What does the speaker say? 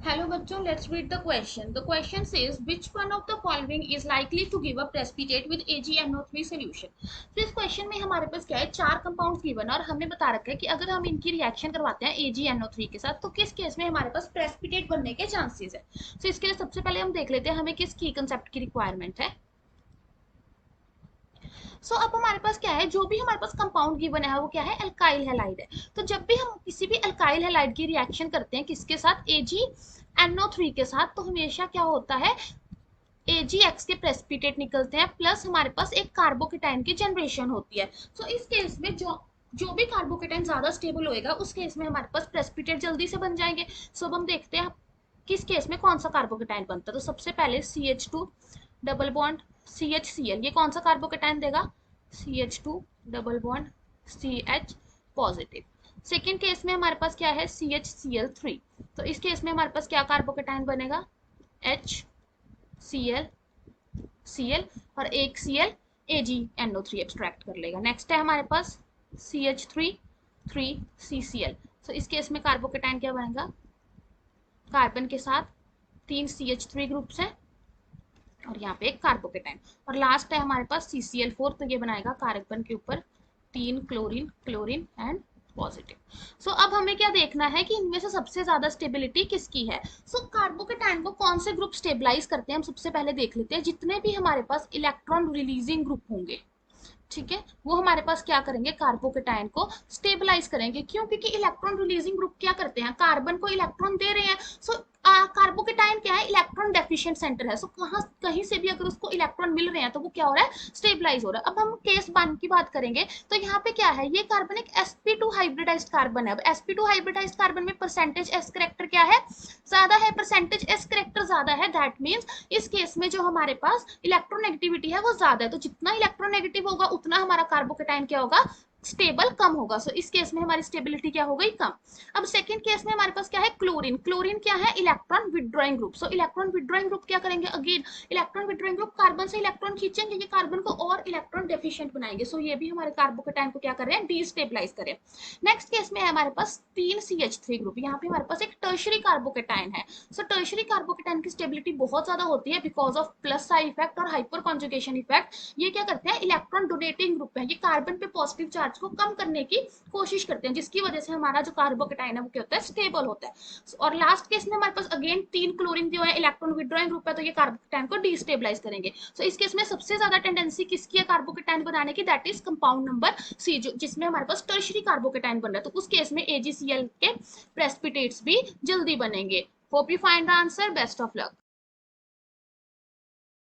Hello बच्चों, let's read the question. The question says which one of the following is likely to give a precipitate with AgNO3 solution. तो इस question में हमारे पास क्या है, चार कंपाउंड्स गिवन है और हमें बता रखा है कि अगर हम इनकी रिएक्शन करवाते हैं AgNO3 के साथ तो किस केस में हमारे पास प्रेसिपिटेट बनने के चांसेस है। तो इसके लिए सबसे पहले हम देख लेते हैं हमें किस की कंसेप्ट की रिक्वायरमेंट है। अब हमारे पास क्या है, जो भी हमारे पास कंपाउंड गिवन है वो क्या है, अल्काइल हैलाइड है। तो जब भी हम किसी भी अल्काइल हैलाइड की रिएक्शन करते हैं किसके साथ, AgNO3 के साथ, तो हमेशा क्या होता है, AgX के प्रेसिपिटेट निकलते हैं प्लस हमारे पास एक कार्बोकेटाइन की जनरेशन होती है। इस केस में जो जो भी कार्बोकेटाइन ज्यादा स्टेबल होएगा उस केस में हमारे पास प्रेसिपिटेट जल्दी से बन जाएंगे। अब हम देखते हैं किस केस में कौन सा कार्बोकेटाइन बनता है। तो सबसे पहले CH2 डबल बॉन्ड CHCl, ये कौन सा कार्बोकेटाइन देगा, CH2 double bond CH positive. Second case में हमारे पास क्या है, CHCl3। तो इस केस में हमारे पास क्या कार्बोकेटाइन बनेगा, HCl Cl, और एक Cl AgNO3 एक्सट्रैक्ट कर लेगा। नेक्स्ट है हमारे पास CH3 3CCl। इस केस में कार्बोकेटाइन क्या बनेगा, कार्बन के साथ तीन CH3 ग्रुप्स हैं और यहाँ पे एक कार्बोकेटाइन, और लास्ट है हमारे पास CCl4। तो ये बनाएगा कार्बन के ऊपर तीन क्लोरीन, क्लोरीन एंड पॉजिटिव। अब हमें क्या देखना है कि इनमें से सबसे ज्यादा स्टेबिलिटी किसकी है। कार्बोकेटाइन को कौन से ग्रुप स्टेबलाइज करते हैं, हम सबसे पहले देख लेते हैं। जितने भी हमारे पास इलेक्ट्रॉन रिलीजिंग ग्रुप होंगे, ठीक है, वो हमारे पास क्या करेंगे, कार्बोकेटाइन को स्टेबलाइज करेंगे। क्यों, क्योंकि इलेक्ट्रॉन रिलीजिंग ग्रुप क्या करते हैं, कार्बन को इलेक्ट्रॉन दे रहे हैं। कार्बोकेटाइन क्या है, इलेक्ट्रॉन डेफिशिएंट सेंटर है। कहाँ कहीं से भी अगर उसको इलेक्ट्रॉन मिल रहे हैं तो वो क्या हो रहा है, स्टेबलाइज हो रहा है। अब हम केस 1 की बात करेंगे तो यहाँ पे क्या है, ये कार्बन एक sp2 हाइब्रिडाइज्ड कार्बन है। अब sp2 हाइब्रिडाइज्ड कार्बन में परसेंटेज s करेक्टर क्या है, ज्यादा है, परसेंटेज s करेक्टर ज्यादा है। दैट मीन्स इस केस में जो हमारे पास इलेक्ट्रोनेगेटिविटी है वो ज्यादा है। तो जितना इलेक्ट्रोनेगेटिव होगा उतना हमारा कार्बोकेटाइन क्या होगा, स्टेबल कम होगा। इस केस में हमारी स्टेबिलिटी क्या हो गई, कम। अब सेकंड केस में हमारे पास क्या है, क्लोरीन। क्लोरीन क्या है, electron withdrawing group. Electron withdrawing group क्या करेंगे, again electron withdrawing group carbon से इलेक्ट्रॉन खींचेंगे, ये कार्बन को और इलेक्ट्रॉन डेफिशिएंट बनाएंगे। ये भी हमारे कार्बोकेटाइन को क्या कर रहे हैं, डीस्टेबलाइज करें। नेक्स्ट केस में है हमारे पास तीन CH3 ग्रुप, यहाँ पे हमारे पास एक टर्शरी कार्बोकेटाइन है। टर्शरी कार्बोकेटाइन की स्टेबिलिटी बहुत ज्यादा होती है because of plus psi effect और हाइपर कॉन्जुगेशन इफेक्ट। ये क्या करते हैं, इलेक्ट्रॉन डोनेटिंग ग्रुप है, ये कार्बन पे पॉजिटिव चार्ज को कम करने की कोशिश करते हैं, जिसकी वजह से हमारा जो कार्बोकेटाइन है वो क्या होता है, स्टेबल होता है। और लास्ट केस में हमारे पास अगेन तीन क्लोरीन जो है इलेक्ट्रॉन विड्रॉइंग ग्रुप है, तो ये कार्बोकेटाइन को डीस्टेबलाइज करेंगे। इस केस में सबसे ज्यादा टेंडेंसी किसकी है कार्बोकेटाइन बनाने की, that is compound number C, जो जिसमें हमारे पास टर्शरी कार्बोकेटाइन बन रहा है। तो उस केस में AgCl के प्रेसिपिटेट्स भी जल्दी बनेंगे। Hope you find the answer, best of luck.